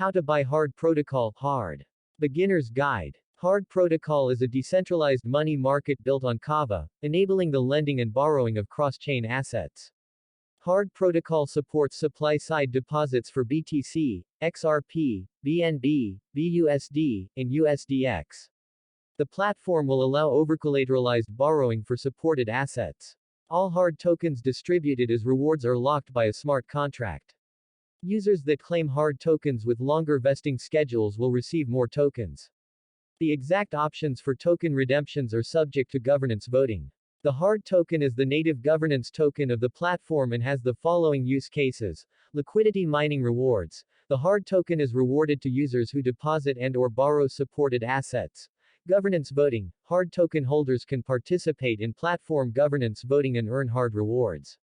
How to buy Hard Protocol. Hard. Beginner's Guide. Hard Protocol is a decentralized money market built on Kava, enabling the lending and borrowing of cross-chain assets. Hard Protocol supports supply-side deposits for BTC, XRP, BNB, BUSD, and USDX. The platform will allow overcollateralized borrowing for supported assets. All hard tokens distributed as rewards are locked by a smart contract. Users that claim hard tokens with longer vesting schedules will receive more tokens. The exact options for token redemptions are subject to governance voting. The hard token is the native governance token of the platform and has the following use cases. Liquidity mining rewards. The hard token is rewarded to users who deposit and/or borrow supported assets. Governance voting. Hard token holders can participate in platform governance voting and earn hard rewards.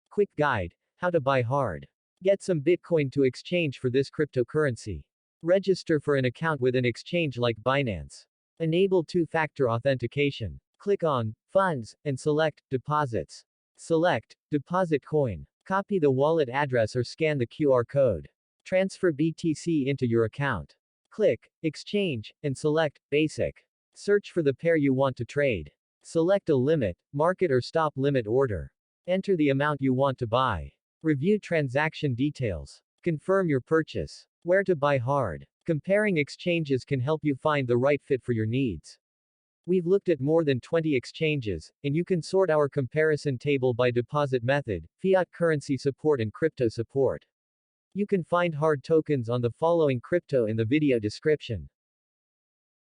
Quick guide. How to buy hard. Get some Bitcoin to exchange for this cryptocurrency. Register for an account with an exchange like Binance. Enable two-factor authentication. Click on Funds and select Deposits. Select Deposit Coin. Copy the wallet address or scan the QR code. Transfer BTC into your account. Click Exchange and select Basic. Search for the pair you want to trade. Select a limit, market or stop limit order. Enter the amount you want to buy. Review transaction details. Confirm your purchase. Where to buy hard. Comparing exchanges can help you find the right fit for your needs. We've looked at more than 20 exchanges, and you can sort our comparison table by deposit method, fiat currency support and crypto support. You can find hard tokens on the following crypto in the video description.